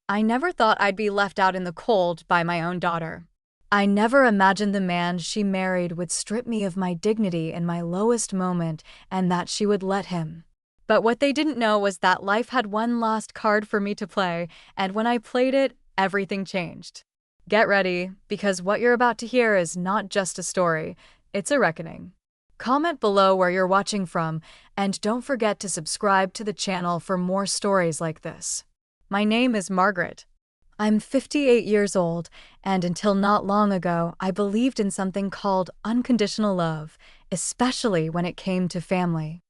I never thought I'd be left out in the cold by my own daughter. I never imagined the man she married would strip me of my dignity in my lowest moment and that she would let him. But what they didn't know was that life had one last card for me to play, and when I played it, everything changed. Get ready, because what you're about to hear is not just a story, it's a reckoning. Comment below where you're watching from, and don't forget to subscribe to the channel for more stories like this. My name is Margaret. I'm 58 years old, and until not long ago, I believed in something called unconditional love, especially when it came to family.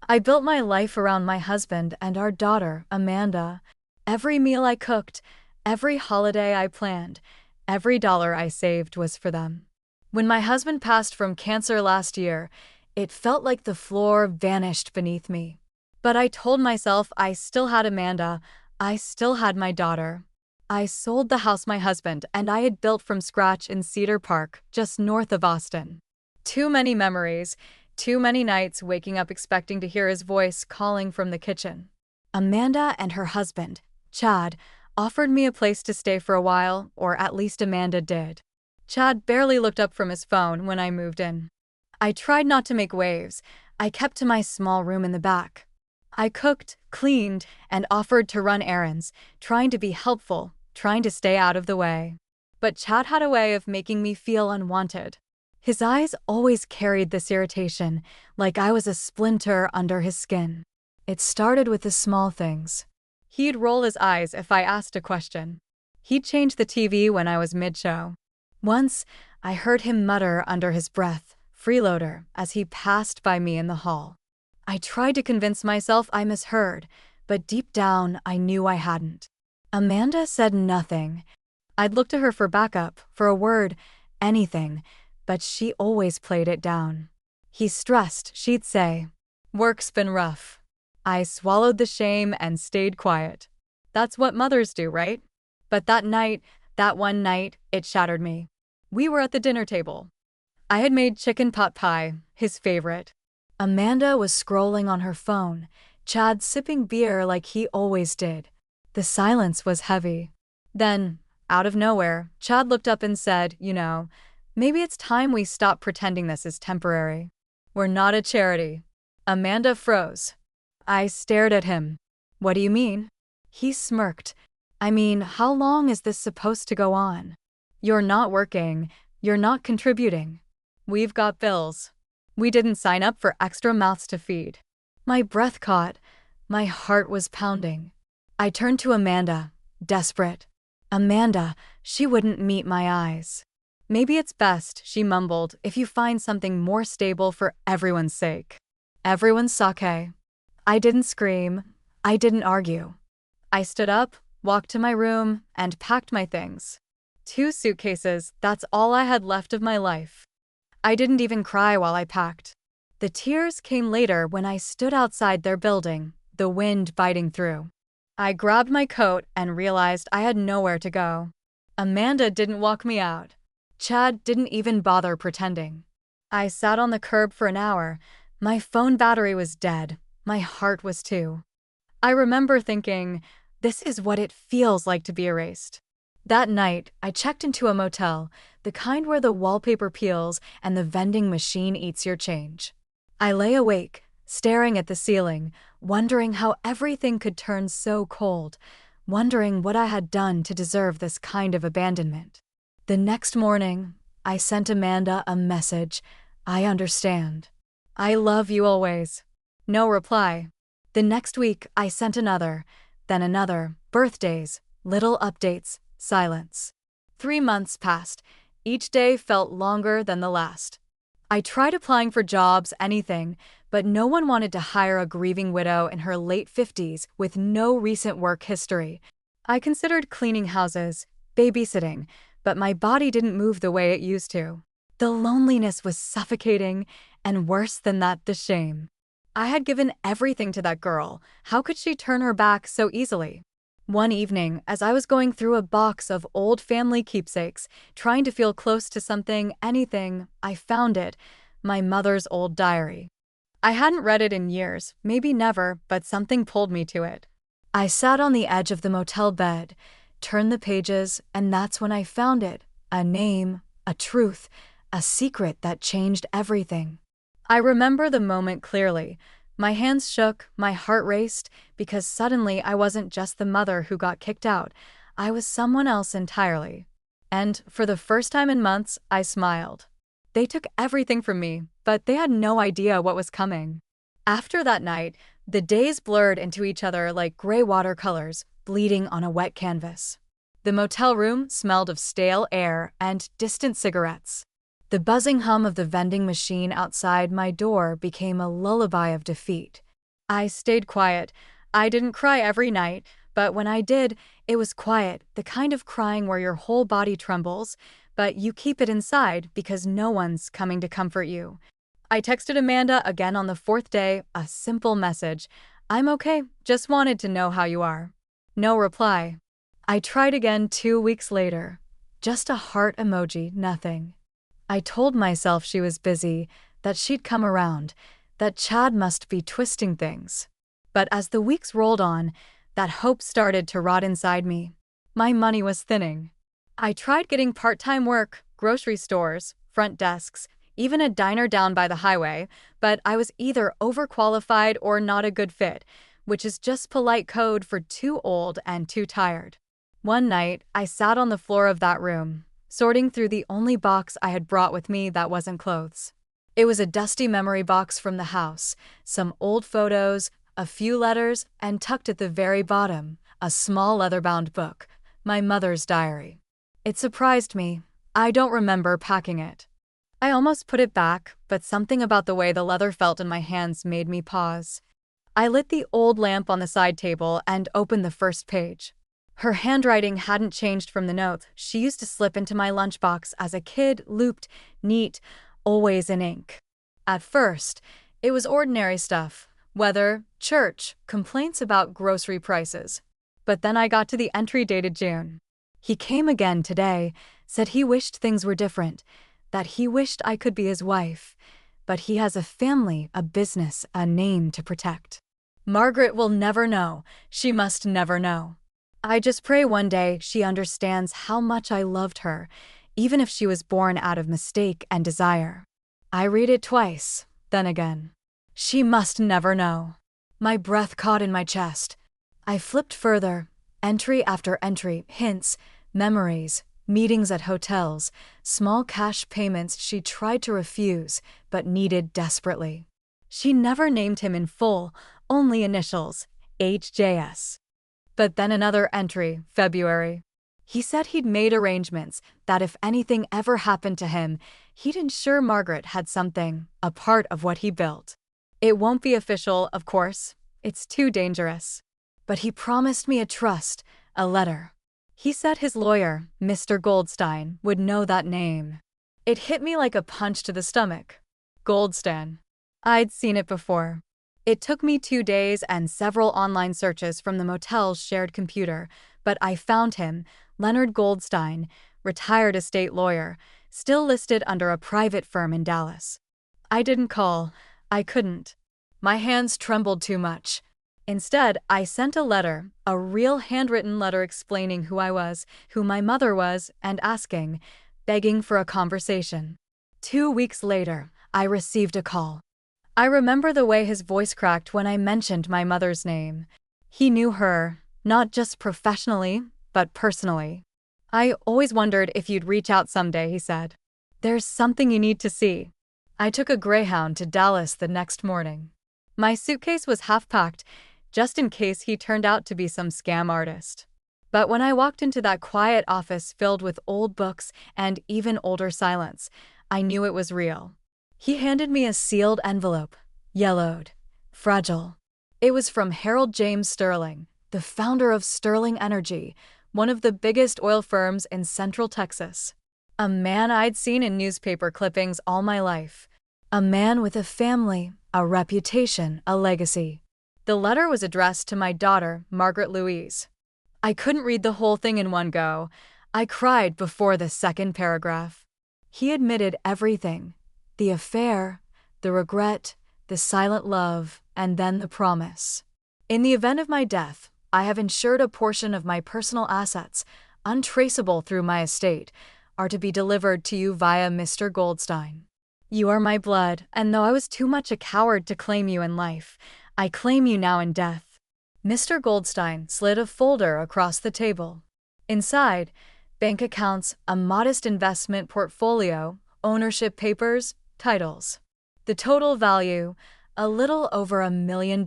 I built my life around my husband and our daughter, Amanda. Every meal I cooked, every holiday I planned, every dollar I saved was for them. When my husband passed from cancer last year, it felt like the floor vanished beneath me. But I told myself I still had Amanda, I still had my daughter. I sold the house my husband and I had built from scratch in Cedar Park, just north of Austin. Too many memories, too many nights waking up expecting to hear his voice calling from the kitchen. Amanda and her husband, Chad, offered me a place to stay for a while, or at least Amanda did. Chad barely looked up from his phone when I moved in. I tried not to make waves. I kept to my small room in the back. I cooked, cleaned, and offered to run errands, trying to be helpful, trying to stay out of the way. But Chad had a way of making me feel unwanted. His eyes always carried this irritation, like I was a splinter under his skin. It started with the small things. He'd roll his eyes if I asked a question. He'd change the TV when I was mid-show. Once, I heard him mutter under his breath, "Freeloader," as he passed by me in the hall. I tried to convince myself I misheard, but deep down I knew I hadn't. Amanda said nothing. I'd look to her for backup, for a word, anything, but she always played it down. "He's stressed," she'd say. "Work's been rough." I swallowed the shame and stayed quiet. That's what mothers do, right? But that night, that one night, it shattered me. We were at the dinner table. I had made chicken pot pie, his favorite. Amanda was scrolling on her phone, Chad sipping beer like he always did. The silence was heavy. Then, out of nowhere, Chad looked up and said, "Maybe it's time we stop pretending this is temporary. We're not a charity." Amanda froze. I stared at him. "What do you mean?" He smirked. "I mean, how long is this supposed to go on? You're not working. You're not contributing. We've got bills. We didn't sign up for extra mouths to feed." My breath caught. My heart was pounding. I turned to Amanda, desperate. Amanda, she wouldn't meet my eyes. "Maybe it's best," she mumbled, "if you find something more stable for everyone's sake." Everyone's sake. I didn't scream. I didn't argue. I stood up, walked to my room, and packed my things. 2 suitcases, that's all I had left of my life. I didn't even cry while I packed. The tears came later when I stood outside their building, the wind biting through. I grabbed my coat and realized I had nowhere to go. Amanda didn't walk me out. Chad didn't even bother pretending. I sat on the curb for an hour. My phone battery was dead. My heart was too. I remember thinking, this is what it feels like to be erased. That night, I checked into a motel, the kind where the wallpaper peels and the vending machine eats your change. I lay awake, staring at the ceiling, wondering how everything could turn so cold, wondering what I had done to deserve this kind of abandonment. The next morning, I sent Amanda a message. "I understand. I love you always." No reply. The next week, I sent another, then another, birthdays, little updates, silence. 3 months passed. Each day felt longer than the last. I tried applying for jobs, anything, but no one wanted to hire a grieving widow in her late 50s with no recent work history. I considered cleaning houses, babysitting, but my body didn't move the way it used to. The loneliness was suffocating, and worse than that, the shame. I had given everything to that girl. How could she turn her back so easily? One evening, as I was going through a box of old family keepsakes, trying to feel close to something, anything, I found it, my mother's old diary. I hadn't read it in years, maybe never, but something pulled me to it. I sat on the edge of the motel bed, turned the pages, and that's when I found it. A name, a truth, a secret that changed everything. I remember the moment clearly. My hands shook, my heart raced, because suddenly I wasn't just the mother who got kicked out. I was someone else entirely. And for the first time in months, I smiled. They took everything from me, but they had no idea what was coming. After that night, the days blurred into each other like gray watercolors, bleeding on a wet canvas. The motel room smelled of stale air and distant cigarettes. The buzzing hum of the vending machine outside my door became a lullaby of defeat. I stayed quiet. I didn't cry every night, but when I did, it was quiet, the kind of crying where your whole body trembles, but you keep it inside because no one's coming to comfort you. I texted Amanda again on the fourth day, a simple message. "I'm okay, just wanted to know how you are." No reply. I tried again 2 weeks later. Just a heart emoji, nothing. I told myself she was busy, that she'd come around, that Chad must be twisting things. But as the weeks rolled on, that hope started to rot inside me. My money was thinning. I tried getting part-time work, grocery stores, front desks, even a diner down by the highway, but I was either overqualified or not a good fit, which is just polite code for too old and too tired. One night, I sat on the floor of that room, sorting through the only box I had brought with me that wasn't clothes. It was a dusty memory box from the house, some old photos, a few letters, and tucked at the very bottom, a small leather-bound book, my mother's diary. It surprised me. I don't remember packing it. I almost put it back, but something about the way the leather felt in my hands made me pause. I lit the old lamp on the side table and opened the first page. Her handwriting hadn't changed from the notes she used to slip into my lunchbox as a kid, looped, neat, always in ink. At first, it was ordinary stuff. Weather, church, complaints about grocery prices. But then I got to the entry dated June. He came again today, said he wished things were different, that he wished I could be his wife, but he has a family, a business, a name to protect. Margaret will never know. She must never know. I just pray one day she understands how much I loved her, even if she was born out of mistake and desire. I read it twice, then again. She must never know. My breath caught in my chest. I flipped further, entry after entry, hints, memories, meetings at hotels, small cash payments she tried to refuse but needed desperately. She never named him in full, only initials, HJS. But then another entry, February. He said he'd made arrangements that if anything ever happened to him, he'd ensure Margaret had something, a part of what he built. It won't be official, of course. It's too dangerous. But he promised me a trust, a letter. He said his lawyer, Mr. Goldstein, would know that name. It hit me like a punch to the stomach. Goldstein. I'd seen it before. It took me 2 days and several online searches from the motel's shared computer, but I found him, Leonard Goldstein, retired estate lawyer, still listed under a private firm in Dallas. I didn't call. I couldn't. My hands trembled too much. Instead, I sent a letter, a real handwritten letter explaining who I was, who my mother was, and asking, begging for a conversation. 2 weeks later, I received a call. I remember the way his voice cracked when I mentioned my mother's name. He knew her, not just professionally, but personally. "I always wondered if you'd reach out someday," he said. "There's something you need to see." I took a Greyhound to Dallas the next morning. My suitcase was half-packed, just in case he turned out to be some scam artist. But when I walked into that quiet office filled with old books and even older silence, I knew it was real. He handed me a sealed envelope, yellowed, fragile. It was from Harold James Sterling, the founder of Sterling Energy, one of the biggest oil firms in Central Texas. A man I'd seen in newspaper clippings all my life. A man with a family, a reputation, a legacy. The letter was addressed to my daughter, Margaret Louise. I couldn't read the whole thing in one go. I cried before the second paragraph. He admitted everything. The affair, the regret, the silent love, and then the promise. In the event of my death, I have insured a portion of my personal assets, untraceable through my estate, are to be delivered to you via Mr. Goldstein. You are my blood, and though I was too much a coward to claim you in life, I claim you now in death." Mr. Goldstein slid a folder across the table. Inside, bank accounts, a modest investment portfolio, ownership papers, titles. The total value, a little over $1 million.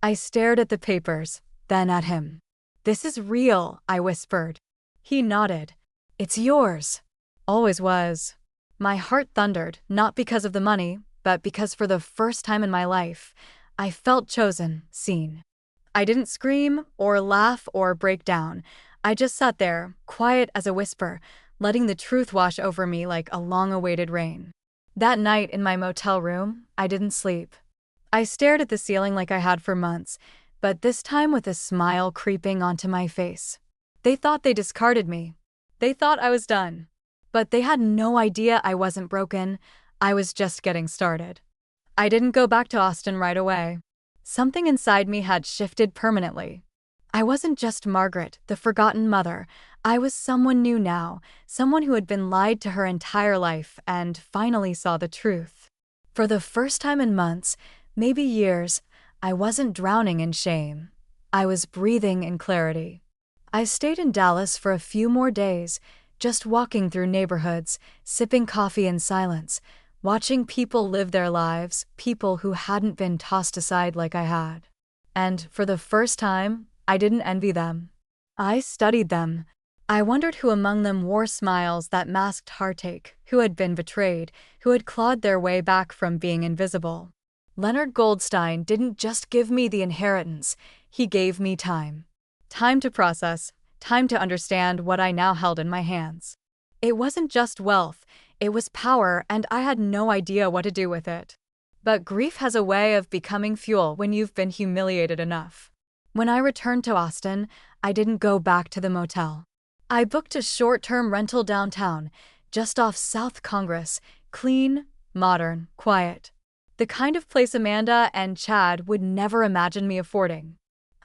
I stared at the papers, then at him. "This is real," I whispered. He nodded. "It's yours." "Always was." My heart thundered, not because of the money, but because for the first time in my life, I felt chosen, seen. I didn't scream or laugh or break down. I just sat there, quiet as a whisper, letting the truth wash over me like a long-awaited rain. That night in my motel room, I didn't sleep. I stared at the ceiling like I had for months, but this time with a smile creeping onto my face. They thought they discarded me. They thought I was done. But they had no idea I wasn't broken. I was just getting started. I didn't go back to Austin right away. Something inside me had shifted permanently. I wasn't just Margaret, the forgotten mother. I was someone new now, someone who had been lied to her entire life and finally saw the truth. For the first time in months, maybe years, I wasn't drowning in shame. I was breathing in clarity. I stayed in Dallas for a few more days, just walking through neighborhoods, sipping coffee in silence, watching people live their lives, people who hadn't been tossed aside like I had. And for the first time, I didn't envy them. I studied them. I wondered who among them wore smiles that masked heartache, who had been betrayed, who had clawed their way back from being invisible. Leonard Goldstein didn't just give me the inheritance, he gave me time. Time to process, time to understand what I now held in my hands. It wasn't just wealth, it was power, and I had no idea what to do with it. But grief has a way of becoming fuel when you've been humiliated enough. When I returned to Austin, I didn't go back to the motel. I booked a short-term rental downtown, just off South Congress, clean, modern, quiet. The kind of place Amanda and Chad would never imagine me affording.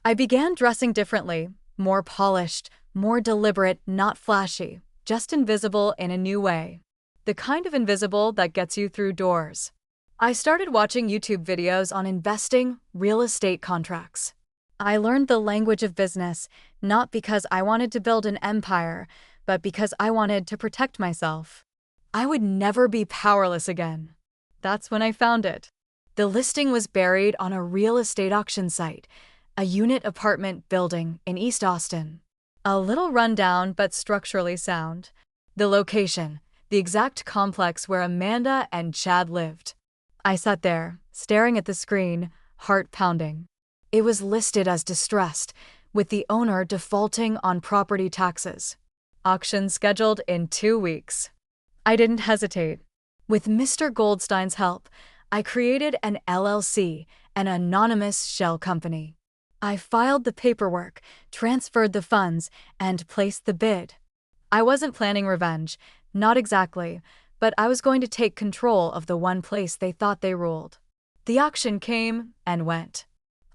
I began dressing differently, more polished, more deliberate, not flashy, just invisible in a new way. The kind of invisible that gets you through doors. I started watching YouTube videos on investing, real estate contracts. I learned the language of business, not because I wanted to build an empire, but because I wanted to protect myself. I would never be powerless again. That's when I found it. The listing was buried on a real estate auction site, a unit apartment building in East Austin. A little rundown but structurally sound. The location, the exact complex where Amanda and Chad lived. I sat there, staring at the screen, heart pounding. It was listed as distressed, with the owner defaulting on property taxes. Auction scheduled in 2 weeks. I didn't hesitate. With Mr. Goldstein's help, I created an LLC, an anonymous shell company. I filed the paperwork, transferred the funds, and placed the bid. I wasn't planning revenge, not exactly, but I was going to take control of the one place they thought they ruled. The auction came and went.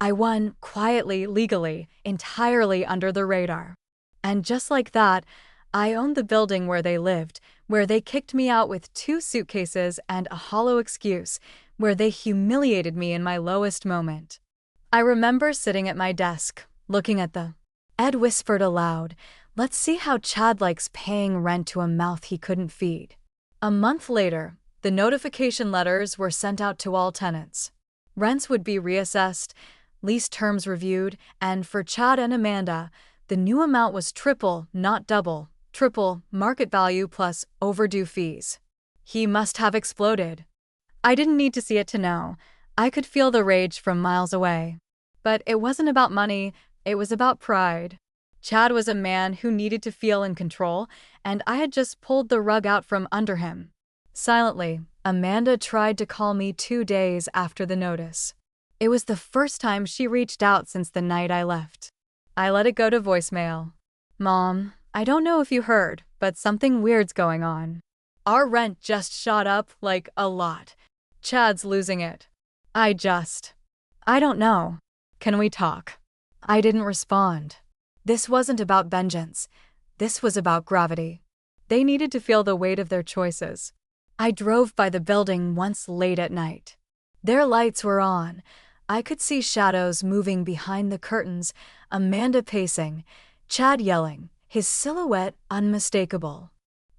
I won quietly, legally, entirely under the radar. And just like that, I owned the building where they lived, where they kicked me out with 2 suitcases and a hollow excuse, where they humiliated me in my lowest moment. I remember sitting at my desk, looking at the. Ed whispered aloud, "Let's see how Chad likes paying rent to a mouth he couldn't feed." A month later, the notification letters were sent out to all tenants. Rents would be reassessed, lease terms reviewed, and for Chad and Amanda, the new amount was triple, not double, triple market value plus overdue fees. He must have exploded. I didn't need to see it to know. I could feel the rage from miles away. But it wasn't about money, it was about pride. Chad was a man who needed to feel in control, and I had just pulled the rug out from under him. Silently, Amanda tried to call me 2 days after the notice. It was the first time she reached out since the night I left. I let it go to voicemail. "Mom, I don't know if you heard, but something weird's going on. Our rent just shot up, like, a lot. Chad's losing it. I don't know. Can we talk?" I didn't respond. This wasn't about vengeance. This was about gravity. They needed to feel the weight of their choices. I drove by the building once late at night. Their lights were on. I could see shadows moving behind the curtains, Amanda pacing, Chad yelling, his silhouette unmistakable.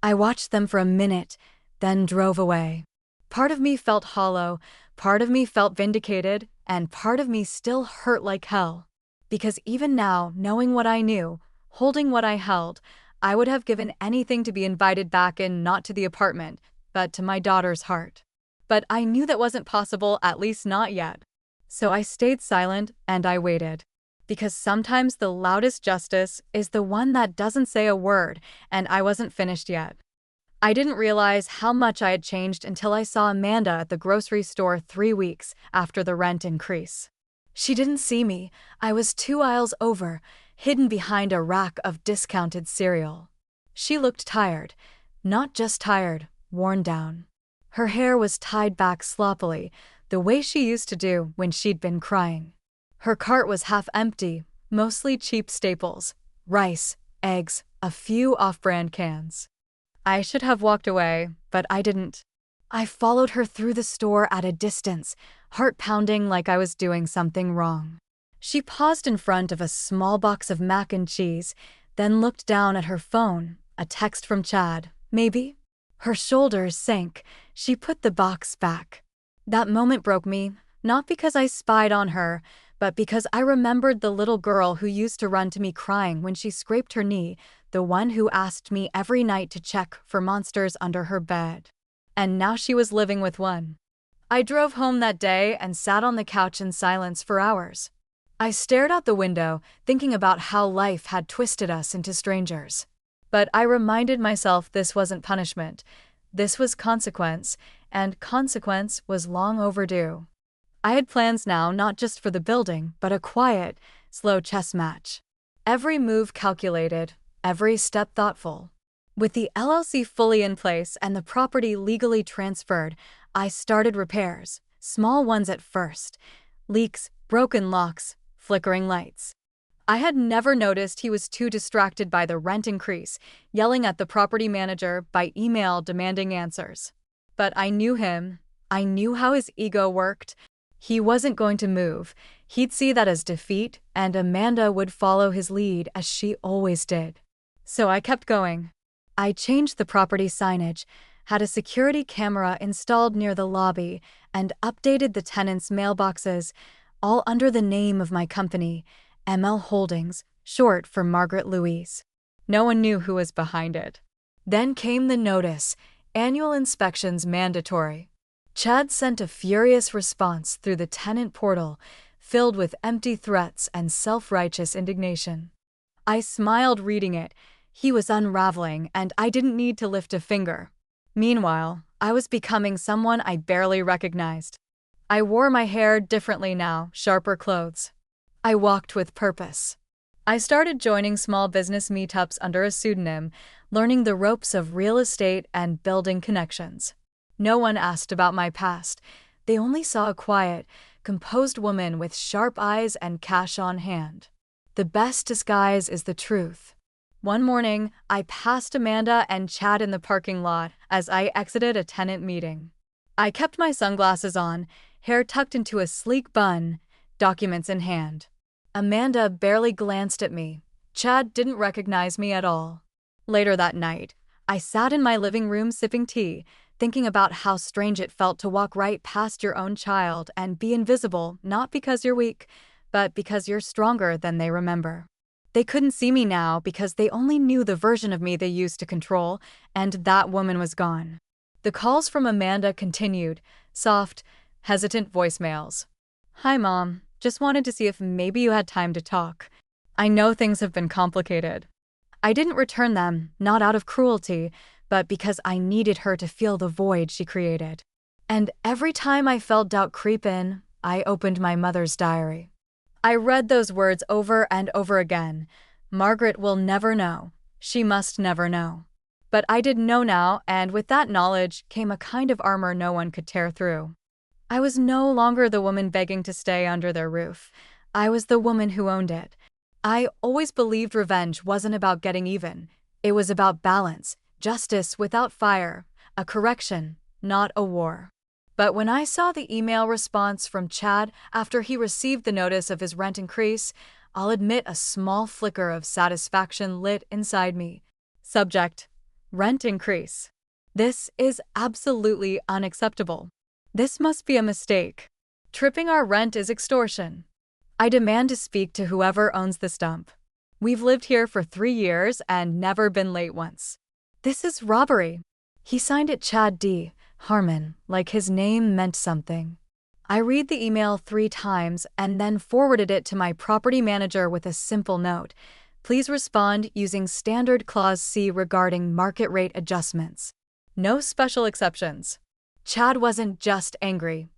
I watched them for a minute, then drove away. Part of me felt hollow, part of me felt vindicated, and part of me still hurt like hell. Because even now, knowing what I knew, holding what I held, I would have given anything to be invited back in, not to the apartment, but to my daughter's heart. But I knew that wasn't possible, at least not yet. So I stayed silent and I waited. Because sometimes the loudest justice is the one that doesn't say a word, and I wasn't finished yet. I didn't realize how much I had changed until I saw Amanda at the grocery store 3 weeks after the rent increase. She didn't see me. I was 2 aisles over, hidden behind a rack of discounted cereal. She looked tired. Not just tired, worn down. Her hair was tied back sloppily, the way she used to do when she'd been crying. Her cart was half empty, mostly cheap staples, rice, eggs, a few off-brand cans. I should have walked away, but I didn't. I followed her through the store at a distance, heart pounding like I was doing something wrong. She paused in front of a small box of mac and cheese, then looked down at her phone, a text from Chad, maybe? Her shoulders sank. She put the box back. That moment broke me, not because I spied on her, but because I remembered the little girl who used to run to me crying when she scraped her knee, the one who asked me every night to check for monsters under her bed. And now she was living with one. I drove home that day and sat on the couch in silence for hours. I stared out the window, thinking about how life had twisted us into strangers. But I reminded myself this wasn't punishment. This was consequence, and consequence was long overdue. I had plans now, not just for the building, but a quiet, slow chess match. Every move calculated, every step thoughtful. With the LLC fully in place and the property legally transferred, I started repairs, small ones at first. Leaks, broken locks, flickering lights. I had never noticed he was too distracted by the rent increase, yelling at the property manager by email demanding answers. But I knew him. I knew how his ego worked. He wasn't going to move. He'd see that as defeat, and Amanda would follow his lead as she always did. So I kept going. I changed the property signage, had a security camera installed near the lobby, and updated the tenants' mailboxes, all under the name of my company, ML Holdings, short for Margaret Louise. No one knew who was behind it. Then came the notice, annual inspections mandatory. Chad sent a furious response through the tenant portal, filled with empty threats and self-righteous indignation. I smiled reading it. He was unraveling, and I didn't need to lift a finger. Meanwhile, I was becoming someone I barely recognized. I wore my hair differently now, sharper clothes. I walked with purpose. I started joining small business meetups under a pseudonym, learning the ropes of real estate and building connections. No one asked about my past. They only saw a quiet, composed woman with sharp eyes and cash on hand. The best disguise is the truth. One morning, I passed Amanda and Chad in the parking lot as I exited a tenant meeting. I kept my sunglasses on, hair tucked into a sleek bun, documents in hand. Amanda barely glanced at me. Chad didn't recognize me at all. Later that night, I sat in my living room sipping tea, thinking about how strange it felt to walk right past your own child and be invisible, not because you're weak, but because you're stronger than they remember. They couldn't see me now because they only knew the version of me they used to control, and that woman was gone. The calls from Amanda continued, soft, hesitant voicemails. "Hi, Mom. Just wanted to see if maybe you had time to talk. I know things have been complicated." I didn't return them, not out of cruelty, but because I needed her to feel the void she created. And every time I felt doubt creep in, I opened my mother's diary. I read those words over and over again. Margaret will never know. She must never know. But I did know now, and with that knowledge came a kind of armor no one could tear through. I was no longer the woman begging to stay under their roof. I was the woman who owned it. I always believed revenge wasn't about getting even. It was about balance, justice without fire, a correction, not a war. But when I saw the email response from Chad after he received the notice of his rent increase, I'll admit a small flicker of satisfaction lit inside me. Subject: rent increase. This is absolutely unacceptable. This must be a mistake. Tripping our rent is extortion. I demand to speak to whoever owns the stump. We've lived here for 3 years and never been late once. This is robbery. He signed it Chad D. Harmon, like his name meant something. I read the email 3 times and then forwarded it to my property manager with a simple note. Please respond using standard clause C regarding market rate adjustments. No special exceptions. Chad wasn't just angry.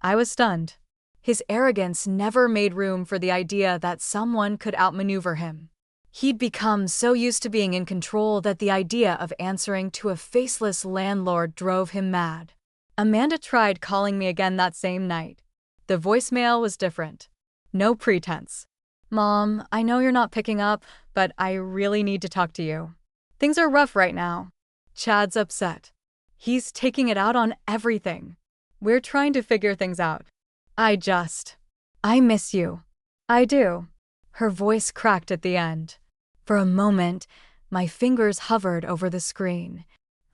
I was stunned. His arrogance never made room for the idea that someone could outmaneuver him. He'd become so used to being in control that the idea of answering to a faceless landlord drove him mad. Amanda tried calling me again that same night. The voicemail was different. No pretense. Mom, I know you're not picking up, but I really need to talk to you. Things are rough right now. Chad's upset. He's taking it out on everything. We're trying to figure things out. I miss you. I do. Her voice cracked at the end. For a moment, my fingers hovered over the screen.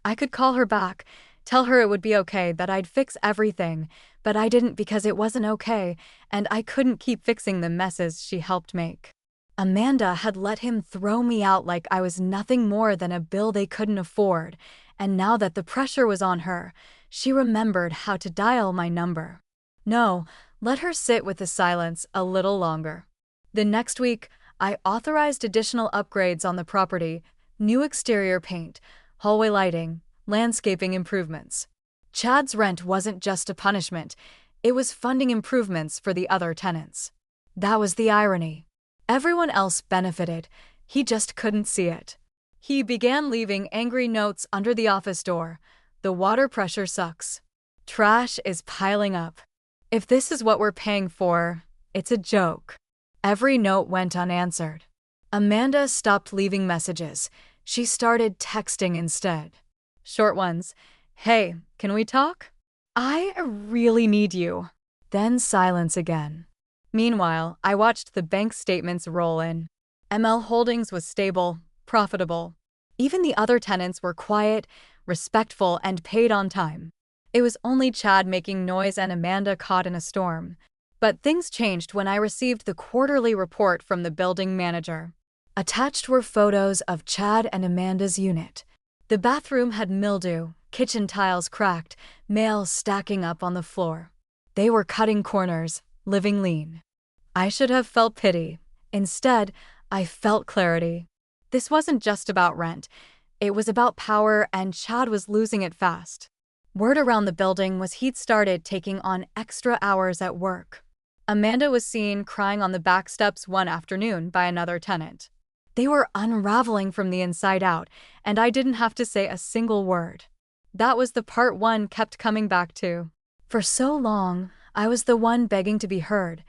I could call her back, tell her it would be okay, that I'd fix everything, but I didn't because it wasn't okay, and I couldn't keep fixing the messes she helped make. Amanda had let him throw me out like I was nothing more than a bill they couldn't afford, and now that the pressure was on her, she remembered how to dial my number. No, let her sit with the silence a little longer. The next week, I authorized additional upgrades on the property: new exterior paint, hallway lighting, landscaping improvements. Chad's rent wasn't just a punishment, it was funding improvements for the other tenants. That was the irony. Everyone else benefited, he just couldn't see it. He began leaving angry notes under the office door. The water pressure sucks. Trash is piling up. If this is what we're paying for, it's a joke. Every note went unanswered. Amanda stopped leaving messages. She started texting instead. Short ones. Hey, can we talk? I really need you. Then silence again. Meanwhile, I watched the bank statements roll in. ML Holdings was stable, profitable. Even the other tenants were quiet, respectful, and paid on time. It was only Chad making noise and Amanda caught in a storm. But things changed when I received the quarterly report from the building manager. Attached were photos of Chad and Amanda's unit. The bathroom had mildew, kitchen tiles cracked, mail stacking up on the floor. They were cutting corners, living lean. I should have felt pity. Instead, I felt clarity. This wasn't just about rent. It was about power, and Chad was losing it fast. Word around the building was he'd started taking on extra hours at work. Amanda was seen crying on the back steps one afternoon by another tenant. They were unraveling from the inside out, and I didn't have to say a single word. That was the part one kept coming back to. For so long, I was the one begging to be heard,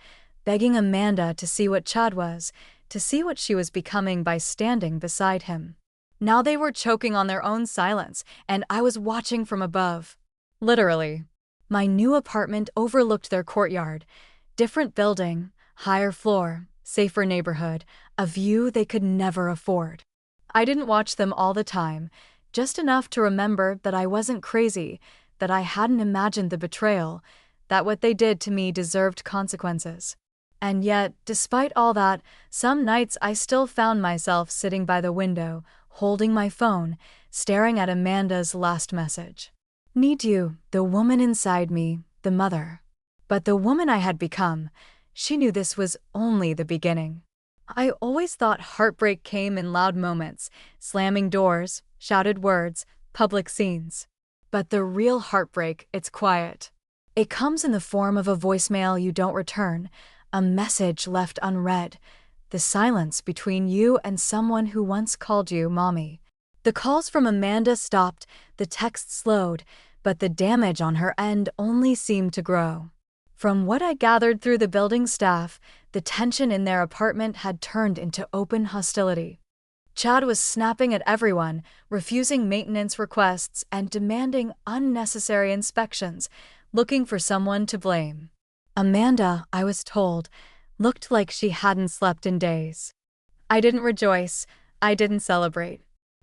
begging Amanda to see what Chad was, to see what she was becoming by standing beside him. Now they were choking on their own silence, and I was watching from above. Literally. My new apartment overlooked their courtyard. Different building, higher floor, safer neighborhood, a view they could never afford. I didn't watch them all the time, just enough to remember that I wasn't crazy, that I hadn't imagined the betrayal, that what they did to me deserved consequences. And yet, despite all that, some nights I still found myself sitting by the window, holding my phone, staring at Amanda's last message. Need you, the woman inside me, the mother. But the woman I had become, she knew this was only the beginning. I always thought heartbreak came in loud moments, slamming doors, shouted words, public scenes. But the real heartbreak, it's quiet. It comes in the form of a voicemail you don't return, a message left unread, the silence between you and someone who once called you mommy. The calls from Amanda stopped, the texts slowed, but the damage on her end only seemed to grow. From what I gathered through the building staff, the tension in their apartment had turned into open hostility. Chad was snapping at everyone, refusing maintenance requests and demanding unnecessary inspections, looking for someone to blame. Amanda, I was told, looked like she hadn't slept in days. I didn't rejoice. I didn't celebrate.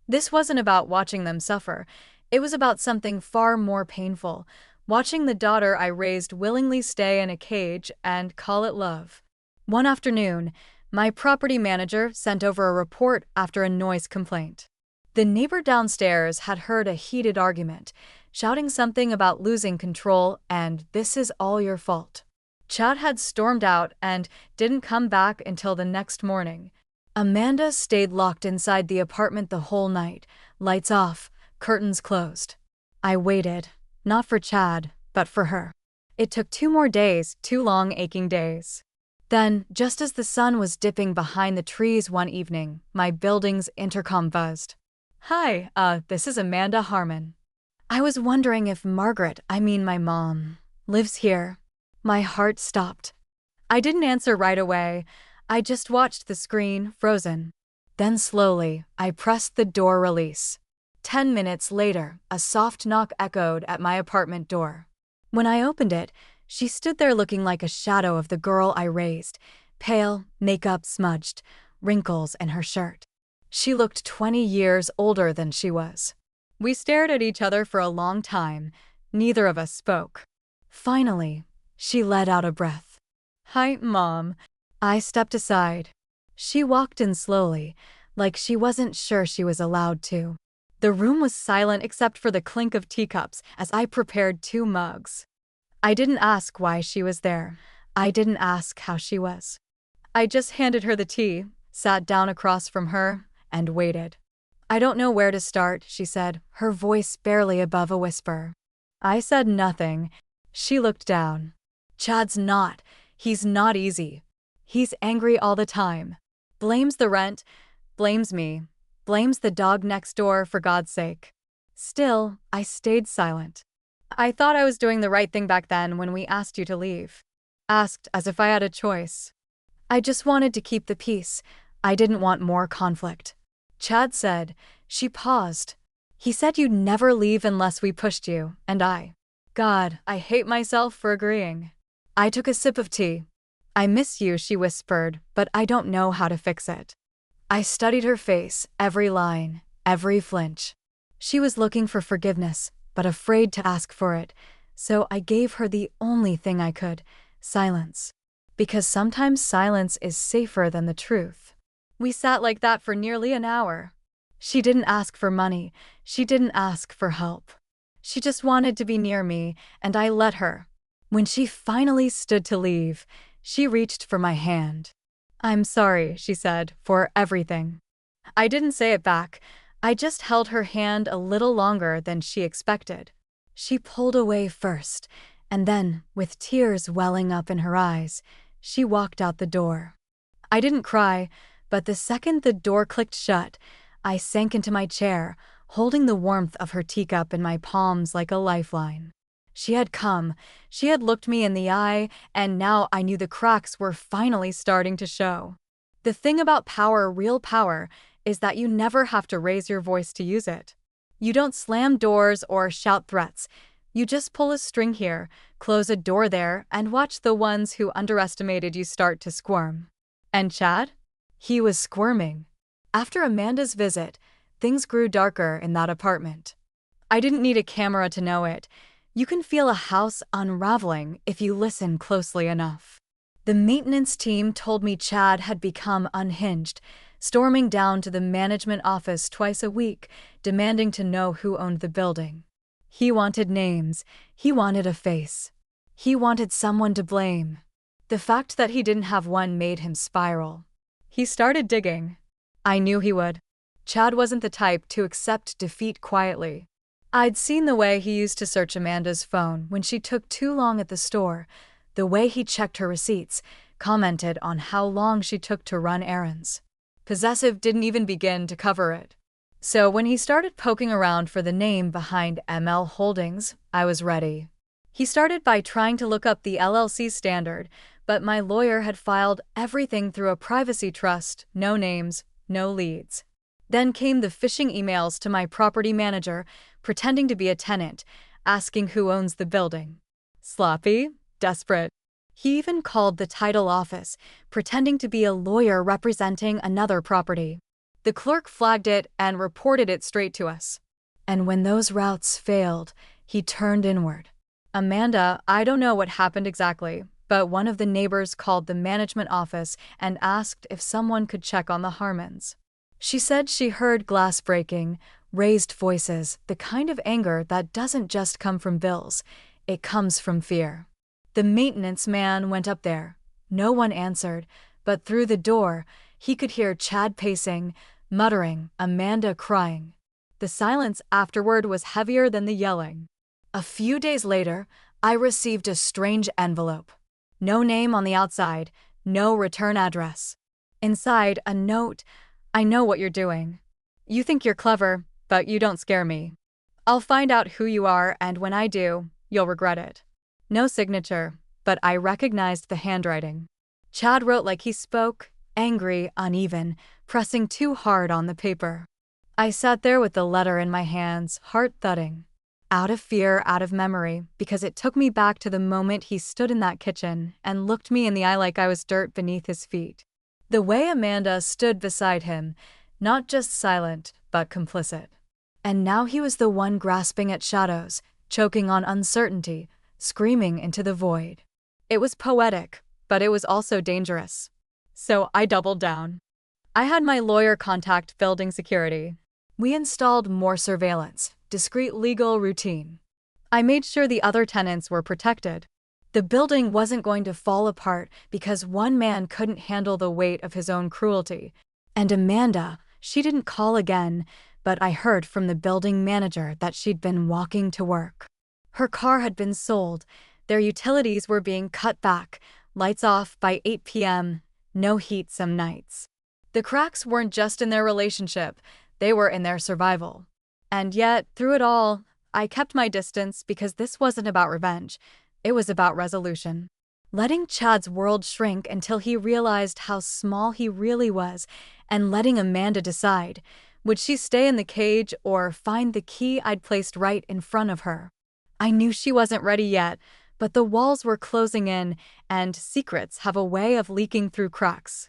This wasn't about watching them suffer. It was about something far more painful, watching the daughter I raised willingly stay in a cage and call it love. One afternoon, my property manager sent over a report after a noise complaint. The neighbor downstairs had heard a heated argument, shouting something about losing control and "this is all your fault." Chad had stormed out and didn't come back until the next morning. Amanda stayed locked inside the apartment the whole night, lights off, curtains closed. I waited, not for Chad, but for her. It took 2 more days, 2 long aching days. Then, just as the sun was dipping behind the trees one evening, my building's intercom buzzed. "Hi, this is Amanda Harmon. I was wondering if Margaret, my mom, lives here." My heart stopped. I didn't answer right away. I just watched the screen, frozen. Then slowly, I pressed the door release. 10 minutes later, a soft knock echoed at my apartment door. When I opened it, she stood there looking like a shadow of the girl I raised, pale, makeup smudged, wrinkles in her shirt. She looked 20 years older than she was. We stared at each other for a long time. Neither of us spoke. Finally, she let out a breath. "Hi, Mom." I stepped aside. She walked in slowly, like she wasn't sure she was allowed to. The room was silent except for the clink of teacups as I prepared 2 mugs. I didn't ask why she was there. I didn't ask how she was. I just handed her the tea, sat down across from her, and waited. "I don't know where to start," she said, her voice barely above a whisper. I said nothing. She looked down. "Chad's not. He's not easy. He's angry all the time. Blames the rent, blames me, blames the dog next door, for God's sake." Still, I stayed silent. "I thought I was doing the right thing back then when we asked you to leave." Asked as if I had a choice. "I just wanted to keep the peace. I didn't want more conflict." Chad said. She paused. "He said you'd never leave unless we pushed you, and God, I hate myself for agreeing." I took a sip of tea. "I miss you," she whispered, "but I don't know how to fix it." I studied her face, every line, every flinch. She was looking for forgiveness, but afraid to ask for it, so I gave her the only thing I could: silence. Because sometimes silence is safer than the truth. We sat like that for nearly an hour. She didn't ask for money. She didn't ask for help. She just wanted to be near me, and I let her. When she finally stood to leave, she reached for my hand. "I'm sorry," she said, "for everything." I didn't say it back. I just held her hand a little longer than she expected. She pulled away first, and then, with tears welling up in her eyes, she walked out the door. I didn't cry, but the second the door clicked shut, I sank into my chair, holding the warmth of her teacup in my palms like a lifeline. She had come, she had looked me in the eye, and now I knew the cracks were finally starting to show. The thing about power, real power, is that you never have to raise your voice to use it. You don't slam doors or shout threats. You just pull a string here, close a door there, and watch the ones who underestimated you start to squirm. And Chad? He was squirming. After Amanda's visit, things grew darker in that apartment. I didn't need a camera to know it. You can feel a house unraveling if you listen closely enough. The maintenance team told me Chad had become unhinged, storming down to the management office twice a week, demanding to know who owned the building. He wanted names. He wanted a face. He wanted someone to blame. The fact that he didn't have one made him spiral. He started digging. I knew he would. Chad wasn't the type to accept defeat quietly. I'd seen the way he used to search Amanda's phone when she took too long at the store, the way he checked her receipts, commented on how long she took to run errands. Possessive didn't even begin to cover it. So when he started poking around for the name behind ML Holdings, I was ready. He started by trying to look up the LLC standard, but my lawyer had filed everything through a privacy trust, no names, no leads. Then came the phishing emails to my property manager, pretending to be a tenant, asking who owns the building. Sloppy, desperate. He even called the title office, pretending to be a lawyer representing another property. The clerk flagged it and reported it straight to us. And when those routes failed, he turned inward. Amanda, I don't know what happened exactly, but one of the neighbors called the management office and asked if someone could check on the Harmons. She said she heard glass breaking, raised voices, the kind of anger that doesn't just come from bills, it comes from fear. The maintenance man went up there. No one answered, but through the door, he could hear Chad pacing, muttering, Amanda crying. The silence afterward was heavier than the yelling. A few days later, I received a strange envelope. No name on the outside, no return address. Inside, a note, I know what you're doing. You think you're clever, but you don't scare me. I'll find out who you are, and when I do, you'll regret it. No signature, but I recognized the handwriting. Chad wrote like he spoke, angry, uneven, pressing too hard on the paper. I sat there with the letter in my hands, heart thudding. Out of fear, out of memory, because it took me back to the moment he stood in that kitchen and looked me in the eye like I was dirt beneath his feet. The way Amanda stood beside him, not just silent, but complicit. And now he was the one grasping at shadows, choking on uncertainty, screaming into the void. It was poetic, but it was also dangerous. So I doubled down. I had my lawyer contact building security. We installed more surveillance, discreet legal routine. I made sure the other tenants were protected. The building wasn't going to fall apart because one man couldn't handle the weight of his own cruelty. And Amanda, she didn't call again, but I heard from the building manager that she'd been walking to work. Her car had been sold, their utilities were being cut back, lights off by 8 p.m., no heat some nights. The cracks weren't just in their relationship, they were in their survival. And yet, through it all, I kept my distance because this wasn't about revenge, it was about resolution. Letting Chad's world shrink until he realized how small he really was, and letting Amanda decide, would she stay in the cage or find the key I'd placed right in front of her? I knew she wasn't ready yet, but the walls were closing in, and secrets have a way of leaking through cracks.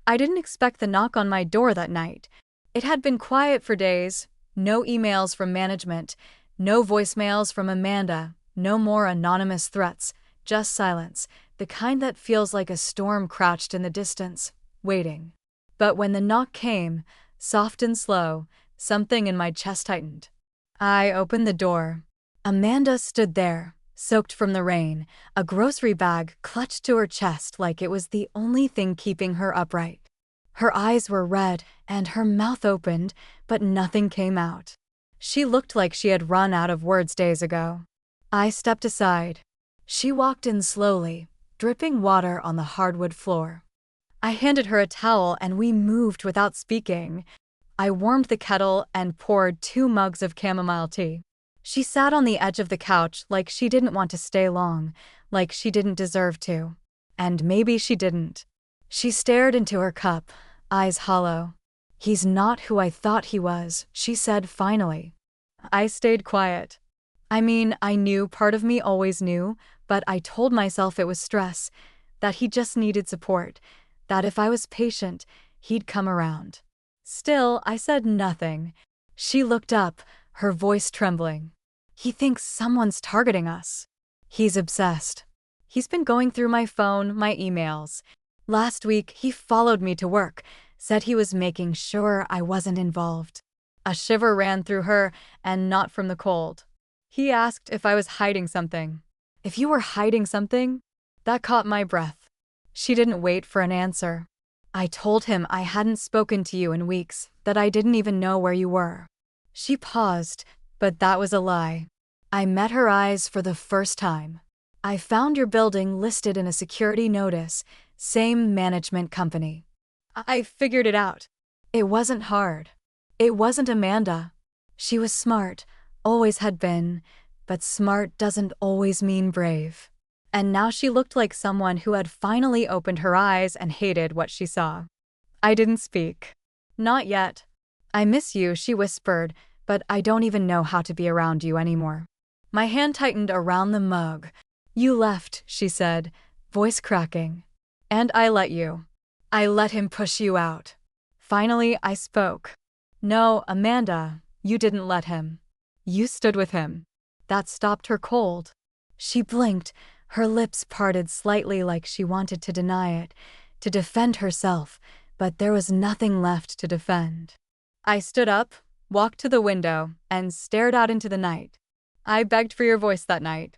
I didn't expect the knock on my door that night. It had been quiet for days, no emails from management, no voicemails from Amanda, no more anonymous threats, just silence, the kind that feels like a storm crouched in the distance, waiting. But when the knock came, soft and slow, something in my chest tightened. I opened the door. Amanda stood there, soaked from the rain, a grocery bag clutched to her chest like it was the only thing keeping her upright. Her eyes were red, and her mouth opened, but nothing came out. She looked like she had run out of words days ago. I stepped aside. She walked in slowly, dripping water on the hardwood floor. I handed her a towel and we moved without speaking. I warmed the kettle and poured 2 mugs of chamomile tea. She sat on the edge of the couch like she didn't want to stay long, like she didn't deserve to. And maybe she didn't. She stared into her cup, eyes hollow. He's not who I thought he was, she said finally. I stayed quiet. I mean, I knew, part of me always knew, but I told myself it was stress, that he just needed support, that if I was patient, he'd come around. Still, I said nothing. She looked up, her voice trembling. He thinks someone's targeting us. He's obsessed. He's been going through my phone, my emails. Last week, he followed me to work, said he was making sure I wasn't involved. A shiver ran through her, and not from the cold. He asked if I was hiding something. If you were hiding something? That caught my breath. She didn't wait for an answer. I told him I hadn't spoken to you in weeks, that I didn't even know where you were. She paused, but that was a lie. I met her eyes for the first time. I found your building listed in a security notice, same management company. I figured it out. It wasn't hard. It wasn't Amanda. She was smart, always had been, but smart doesn't always mean brave. And now she looked like someone who had finally opened her eyes and hated what she saw. I didn't speak. Not yet. I miss you, she whispered, but I don't even know how to be around you anymore. My hand tightened around the mug. You left, she said, voice cracking. And I let you. I let him push you out. Finally, I spoke. No, Amanda, you didn't let him. You stood with him. That stopped her cold. She blinked, her lips parted slightly like she wanted to deny it, to defend herself, but there was nothing left to defend. I stood up, walked to the window, and stared out into the night. I begged for your voice that night.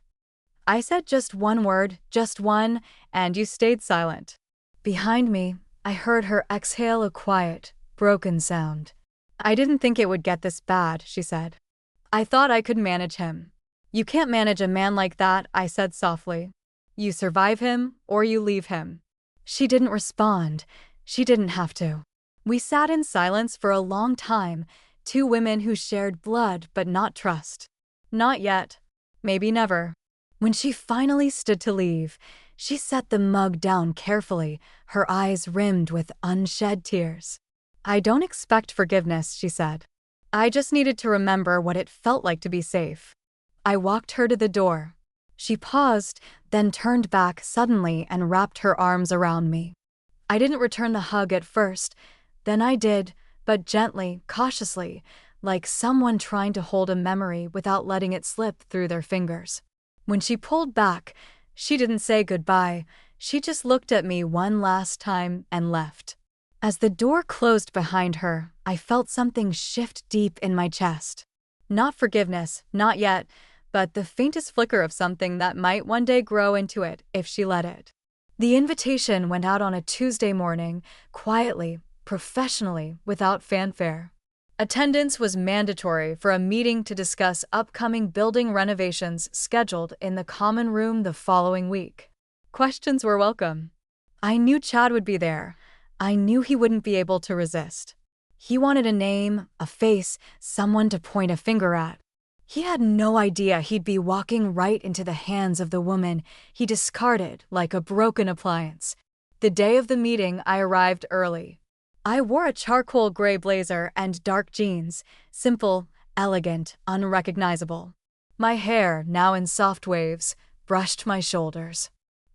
I said just one word, just one, and you stayed silent. Behind me, I heard her exhale a quiet, broken sound. I didn't think it would get this bad, she said. I thought I could manage him. You can't manage a man like that, I said softly. You survive him, or you leave him. She didn't respond. She didn't have to. We sat in silence for a long time, two women who shared blood but not trust. Not yet. Maybe never. When she finally stood to leave, she set the mug down carefully, her eyes rimmed with unshed tears. I don't expect forgiveness, she said. I just needed to remember what it felt like to be safe. I walked her to the door. She paused, then turned back suddenly and wrapped her arms around me. I didn't return the hug at first, then I did, but gently, cautiously, like someone trying to hold a memory without letting it slip through their fingers. When she pulled back, she didn't say goodbye, she just looked at me one last time and left. As the door closed behind her, I felt something shift deep in my chest. Not forgiveness, not yet, but the faintest flicker of something that might one day grow into it if she let it. The invitation went out on a Tuesday morning, quietly, professionally, without fanfare. Attendance was mandatory for a meeting to discuss upcoming building renovations scheduled in the common room the following week. Questions were welcome. I knew Chad would be there. I knew he wouldn't be able to resist. He wanted a name, a face, someone to point a finger at. He had no idea he'd be walking right into the hands of the woman he discarded like a broken appliance. The day of the meeting, I arrived early. I wore a charcoal gray blazer and dark jeans, simple, elegant, unrecognizable. My hair, now in soft waves, brushed my shoulders.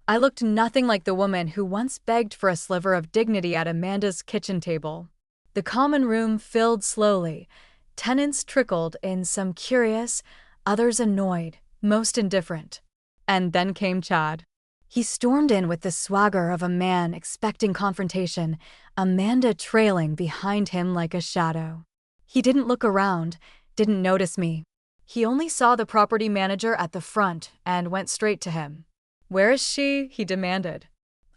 I looked nothing like the woman who once begged for a sliver of dignity at Amanda's kitchen table. The common room filled slowly. Tenants trickled in, some curious, others annoyed, most indifferent. And then came Chad. He stormed in with the swagger of a man expecting confrontation, Amanda trailing behind him like a shadow. He didn't look around, didn't notice me. He only saw the property manager at the front and went straight to him. Where is she? He demanded.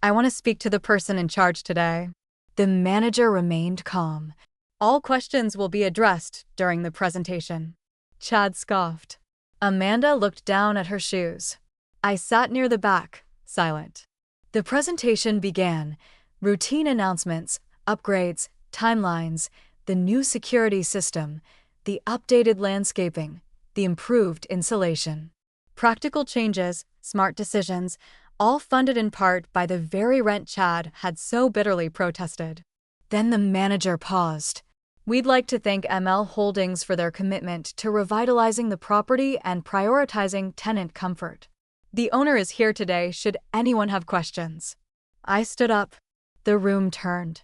I want to speak to the person in charge today. The manager remained calm. All questions will be addressed during the presentation. Chad scoffed. Amanda looked down at her shoes. I sat near the back, silent. The presentation began. Routine announcements, upgrades, timelines, the new security system, the updated landscaping, the improved insulation. Practical changes, smart decisions, all funded in part by the very rent Chad had so bitterly protested. Then the manager paused. We'd like to thank ML Holdings for their commitment to revitalizing the property and prioritizing tenant comfort. The owner is here today should anyone have questions. I stood up. The room turned.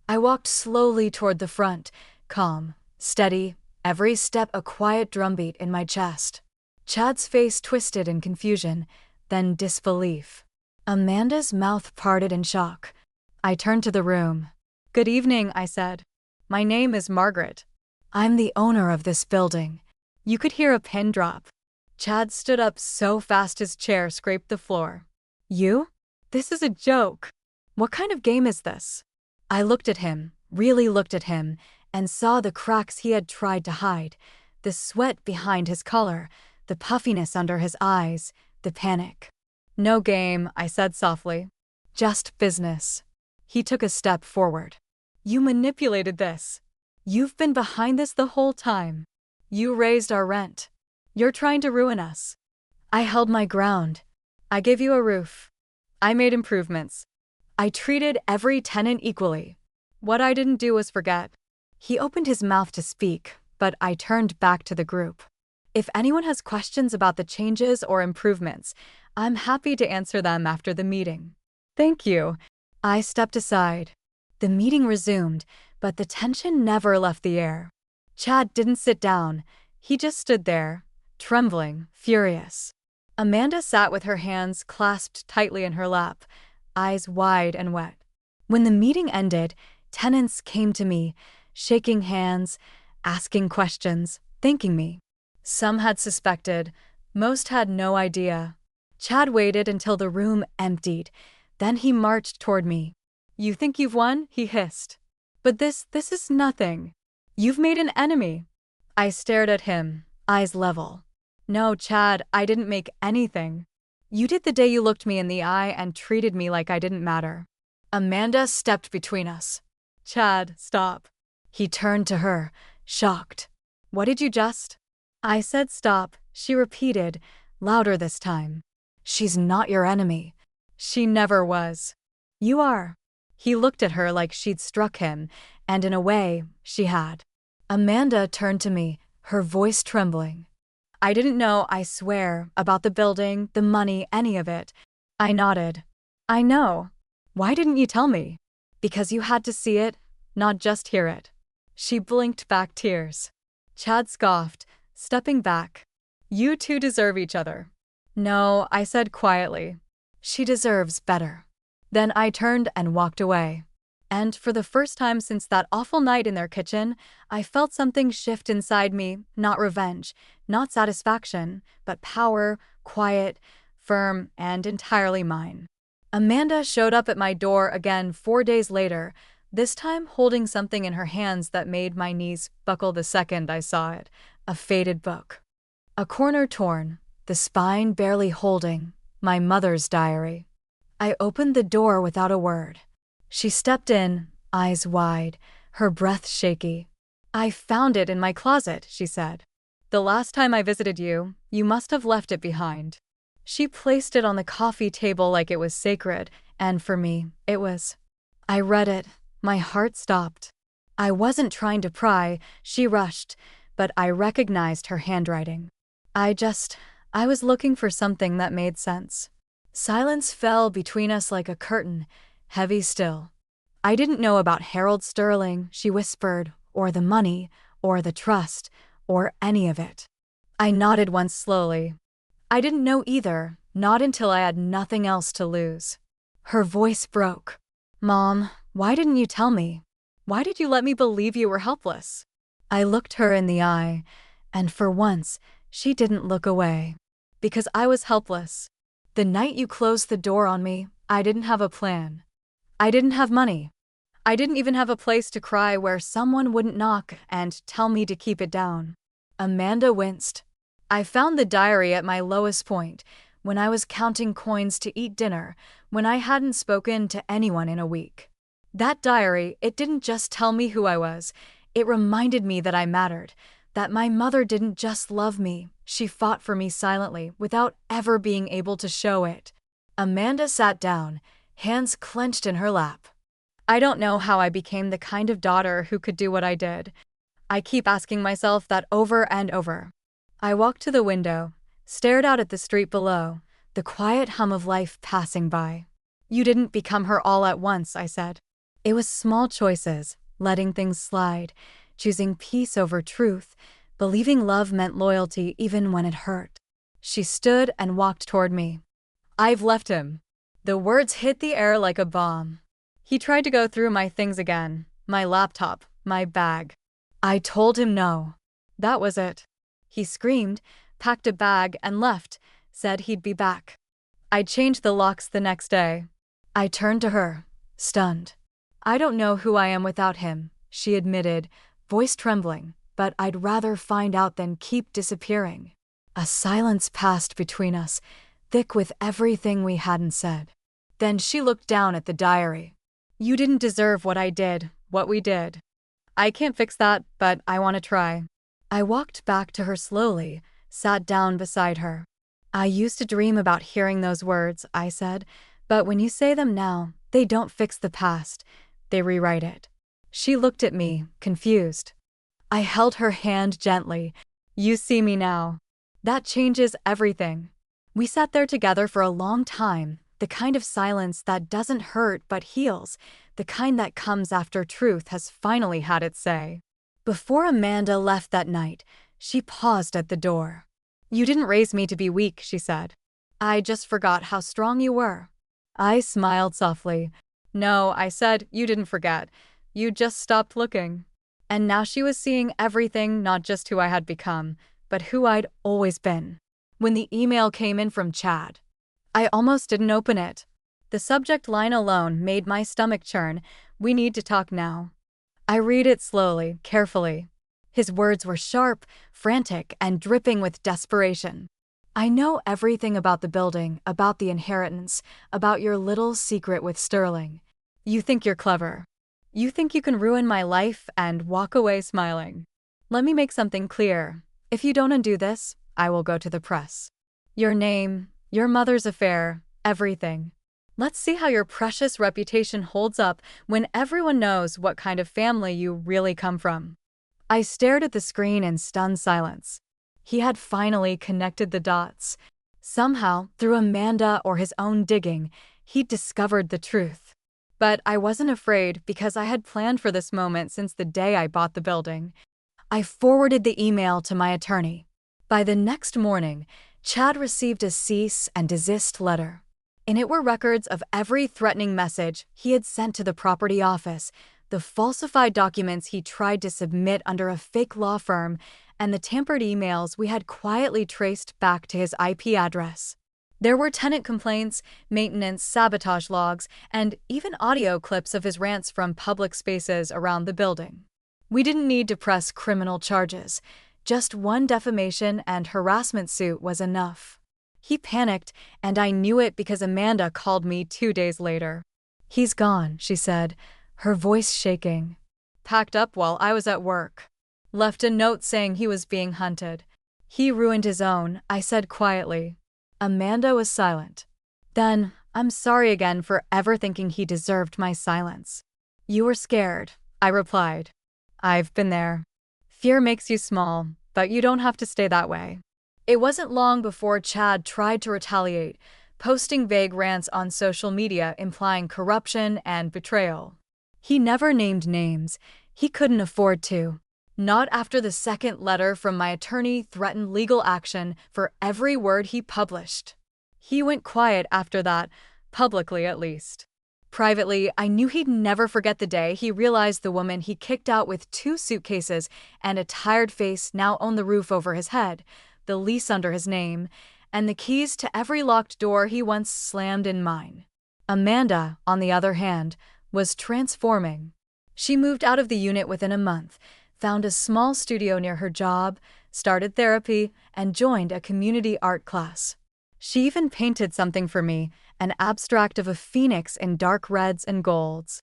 I walked slowly toward the front, calm, steady, every step a quiet drumbeat in my chest. Chad's face twisted in confusion, then disbelief. Amanda's mouth parted in shock. I turned to the room. Good evening, I said. My name is Margaret. I'm the owner of this building. You could hear a pin drop. Chad stood up so fast his chair scraped the floor. You? This is a joke. What kind of game is this? I looked at him, really looked at him, and saw the cracks he had tried to hide, the sweat behind his collar, the puffiness under his eyes, the panic. No game, I said softly. Just business. He took a step forward. You manipulated this. You've been behind this the whole time. You raised our rent. You're trying to ruin us. I held my ground. I gave you a roof. I made improvements. I treated every tenant equally. What I didn't do was forget. He opened his mouth to speak, but I turned back to the group. If anyone has questions about the changes or improvements, I'm happy to answer them after the meeting. Thank you. I stepped aside. The meeting resumed, but the tension never left the air. Chad didn't sit down. He just stood there, trembling, furious. Amanda sat with her hands clasped tightly in her lap, eyes wide and wet. When the meeting ended, tenants came to me, shaking hands, asking questions, thanking me. Some had suspected, most had no idea. Chad waited until the room emptied, then he marched toward me. You think you've won? He hissed. But this is nothing. You've made an enemy. I stared at him, eyes level. No, Chad, I didn't make anything. You did the day you looked me in the eye and treated me like I didn't matter. Amanda stepped between us. Chad, stop. He turned to her, shocked. What did you just? I said stop. She repeated, louder this time. She's not your enemy. She never was. You are. He looked at her like she'd struck him, and in a way, she had. Amanda turned to me, her voice trembling. I didn't know, I swear, about the building, the money, any of it. I nodded. I know. Why didn't you tell me? Because you had to see it, not just hear it. She blinked back tears. Chad scoffed, stepping back. You two deserve each other. No, I said quietly. She deserves better. Then I turned and walked away. And for the first time since that awful night in their kitchen, I felt something shift inside me, not revenge, not satisfaction, but power, quiet, firm, and entirely mine. Amanda showed up at my door again 4 days later, this time holding something in her hands that made my knees buckle the second I saw it, a faded book. A corner torn, the spine barely holding, my mother's diary. I opened the door without a word. She stepped in, eyes wide, her breath shaky. I found it in my closet, she said. The last time I visited you, you must have left it behind. She placed it on the coffee table like it was sacred, and for me, it was. I read it. My heart stopped. I wasn't trying to pry, she rushed, but I recognized her handwriting. I was looking for something that made sense. Silence fell between us like a curtain, heavy still. I didn't know about Harold Sterling, she whispered, or the money, or the trust, or any of it. I nodded once slowly. I didn't know either, not until I had nothing else to lose. Her voice broke. Mom, why didn't you tell me? Why did you let me believe you were helpless? I looked her in the eye, and for once, she didn't look away. Because I was helpless. The night you closed the door on me, I didn't have a plan. I didn't have money. I didn't even have a place to cry where someone wouldn't knock and tell me to keep it down. Amanda winced. I found the diary at my lowest point, when I was counting coins to eat dinner, when I hadn't spoken to anyone in a week. That diary, it didn't just tell me who I was, it reminded me that I mattered, that my mother didn't just love me, she fought for me silently, without ever being able to show it. Amanda sat down, hands clenched in her lap. I don't know how I became the kind of daughter who could do what I did. I keep asking myself that over and over. I walked to the window, stared out at the street below, the quiet hum of life passing by. You didn't become her all at once, I said. It was small choices, letting things slide, choosing peace over truth, believing love meant loyalty even when it hurt. She stood and walked toward me. I've left him. The words hit the air like a bomb. He tried to go through my things again, my laptop, my bag. I told him no. That was it. He screamed, packed a bag and left, said he'd be back. I changed the locks the next day. I turned to her, stunned. I don't know who I am without him, she admitted, voice trembling, but I'd rather find out than keep disappearing. A silence passed between us, thick with everything we hadn't said. Then she looked down at the diary. You didn't deserve what I did, what we did. I can't fix that, but I want to try. I walked back to her slowly, sat down beside her. I used to dream about hearing those words, I said, but when you say them now, they don't fix the past, they rewrite it. She looked at me, confused. I held her hand gently. You see me now. That changes everything. We sat there together for a long time, the kind of silence that doesn't hurt but heals, the kind that comes after truth has finally had its say. Before Amanda left that night, she paused at the door. You didn't raise me to be weak, she said. I just forgot how strong you were. I smiled softly. No, I said, you didn't forget. You just stopped looking. And now she was seeing everything, not just who I had become, but who I'd always been. When the email came in from Chad, I almost didn't open it. The subject line alone made my stomach churn. We need to talk now. I read it slowly, carefully. His words were sharp, frantic, and dripping with desperation. I know everything about the building, about the inheritance, about your little secret with Sterling. You think you're clever. You think you can ruin my life and walk away smiling. Let me make something clear. If you don't undo this, I will go to the press. Your name, your mother's affair, everything. Let's see how your precious reputation holds up when everyone knows what kind of family you really come from. I stared at the screen in stunned silence. He had finally connected the dots. Somehow, through Amanda or his own digging, he'd discovered the truth. But I wasn't afraid because I had planned for this moment since the day I bought the building. I forwarded the email to my attorney. By the next morning, Chad received a cease and desist letter. In it were records of every threatening message he had sent to the property office, the falsified documents he tried to submit under a fake law firm, and the tampered emails we had quietly traced back to his IP address. There were tenant complaints, maintenance, sabotage logs, and even audio clips of his rants from public spaces around the building. We didn't need to press criminal charges. Just one defamation and harassment suit was enough. He panicked, and I knew it because Amanda called me 2 days later. He's gone, she said, her voice shaking. Packed up while I was at work. Left a note saying he was being hunted. He ruined his own, I said quietly. Amanda was silent. Then, I'm sorry again for ever thinking he deserved my silence. You were scared, I replied. I've been there. Fear makes you small, but you don't have to stay that way. It wasn't long before Chad tried to retaliate, posting vague rants on social media implying corruption and betrayal. He never named names. He couldn't afford to. Not after the second letter from my attorney threatened legal action for every word he published. He went quiet after that, publicly at least. Privately, I knew he'd never forget the day he realized the woman he kicked out with 2 suitcases and a tired face now owned the roof over his head, the lease under his name, and the keys to every locked door he once slammed in mine. Amanda, on the other hand, was transforming. She moved out of the unit within a month, found a small studio near her job, started therapy, and joined a community art class. She even painted something for me, an abstract of a phoenix in dark reds and golds.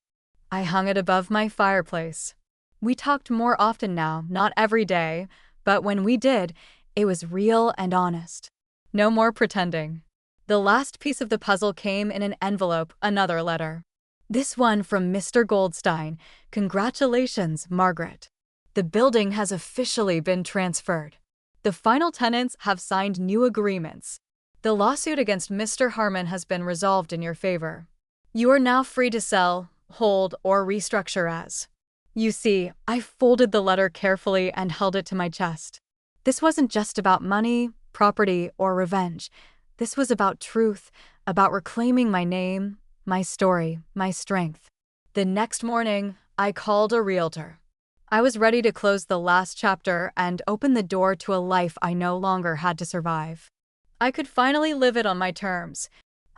I hung it above my fireplace. We talked more often now, not every day, but when we did, it was real and honest. No more pretending. The last piece of the puzzle came in an envelope, another letter. This one from Mr. Goldstein. Congratulations, Margaret. The building has officially been transferred. The final tenants have signed new agreements. The lawsuit against Mr. Harmon has been resolved in your favor. You are now free to sell, hold, or restructure as. You see, I folded the letter carefully and held it to my chest. This wasn't just about money, property, or revenge. This was about truth, about reclaiming my name, my story, my strength. The next morning, I called a realtor. I was ready to close the last chapter and open the door to a life I no longer had to survive. I could finally live it on my terms.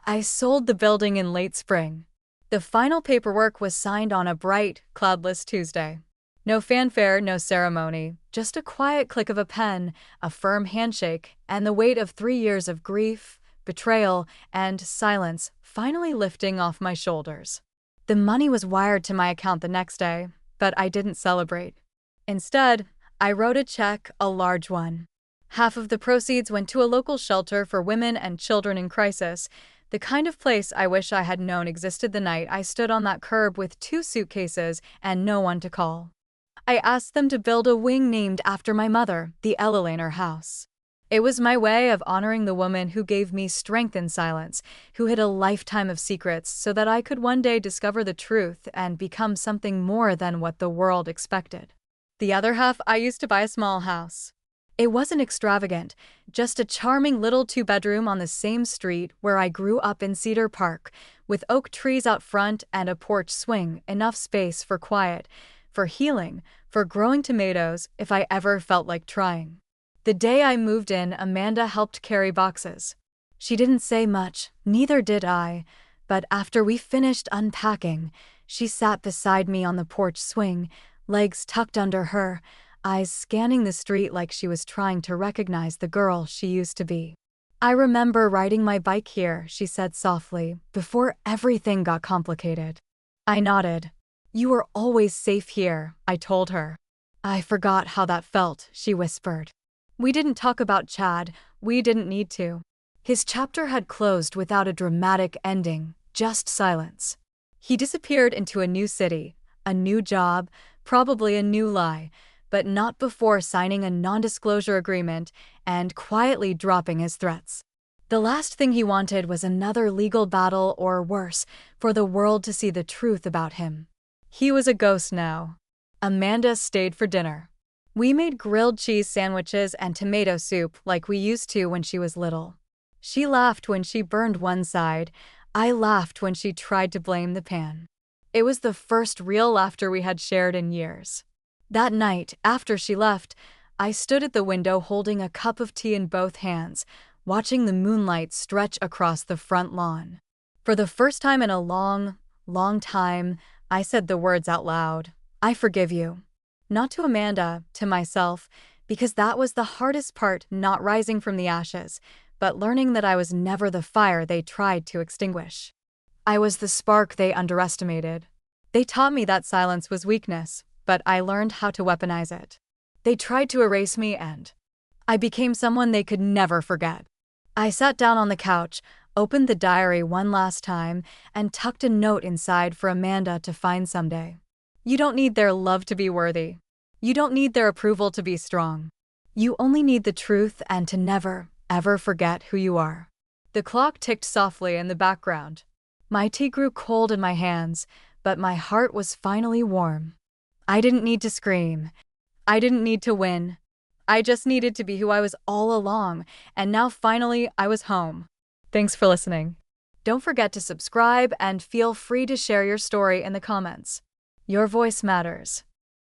I sold the building in late spring. The final paperwork was signed on a bright, cloudless Tuesday. No fanfare, no ceremony, just a quiet click of a pen, a firm handshake, and the weight of 3 years of grief, betrayal, and silence finally lifting off my shoulders. The money was wired to my account the next day, but I didn't celebrate. Instead, I wrote a check, a large one. Half of the proceeds went to a local shelter for women and children in crisis, the kind of place I wish I had known existed the night I stood on that curb with 2 suitcases and no one to call. I asked them to build a wing named after my mother, the Ellelaner House. It was my way of honoring the woman who gave me strength in silence, who hid a lifetime of secrets so that I could one day discover the truth and become something more than what the world expected. The other half I used to buy a small house. It wasn't extravagant, just a charming little 2-bedroom on the same street where I grew up in Cedar Park, with oak trees out front and a porch swing, enough space for quiet, for healing, for growing tomatoes if I ever felt like trying. The day I moved in, Amanda helped carry boxes. She didn't say much, neither did I, but after we finished unpacking, she sat beside me on the porch swing, legs tucked under her, eyes scanning the street like she was trying to recognize the girl she used to be. "I remember riding my bike here," she said softly, "before everything got complicated." I nodded. "You were always safe here," I told her. "I forgot how that felt," she whispered. We didn't talk about Chad, we didn't need to. His chapter had closed without a dramatic ending, just silence. He disappeared into a new city, a new job, probably a new lie, but not before signing a non-disclosure agreement and quietly dropping his threats. The last thing he wanted was another legal battle or worse, for the world to see the truth about him. He was a ghost now. Amanda stayed for dinner. We made grilled cheese sandwiches and tomato soup like we used to when she was little. She laughed when she burned one side. I laughed when she tried to blame the pan. It was the first real laughter we had shared in years. That night, after she left, I stood at the window holding a cup of tea in both hands, watching the moonlight stretch across the front lawn. For the first time in a long, long time, I said the words out loud. "I forgive you." Not to Amanda, to myself, because that was the hardest part, not rising from the ashes, but learning that I was never the fire they tried to extinguish. I was the spark they underestimated. They taught me that silence was weakness, but I learned how to weaponize it. They tried to erase me and I became someone they could never forget. I sat down on the couch, opened the diary one last time, and tucked a note inside for Amanda to find someday. You don't need their love to be worthy. You don't need their approval to be strong. You only need the truth and to never, ever forget who you are. The clock ticked softly in the background. My tea grew cold in my hands, but my heart was finally warm. I didn't need to scream. I didn't need to win. I just needed to be who I was all along, and now finally I was home. Thanks for listening. Don't forget to subscribe and feel free to share your story in the comments. Your voice matters.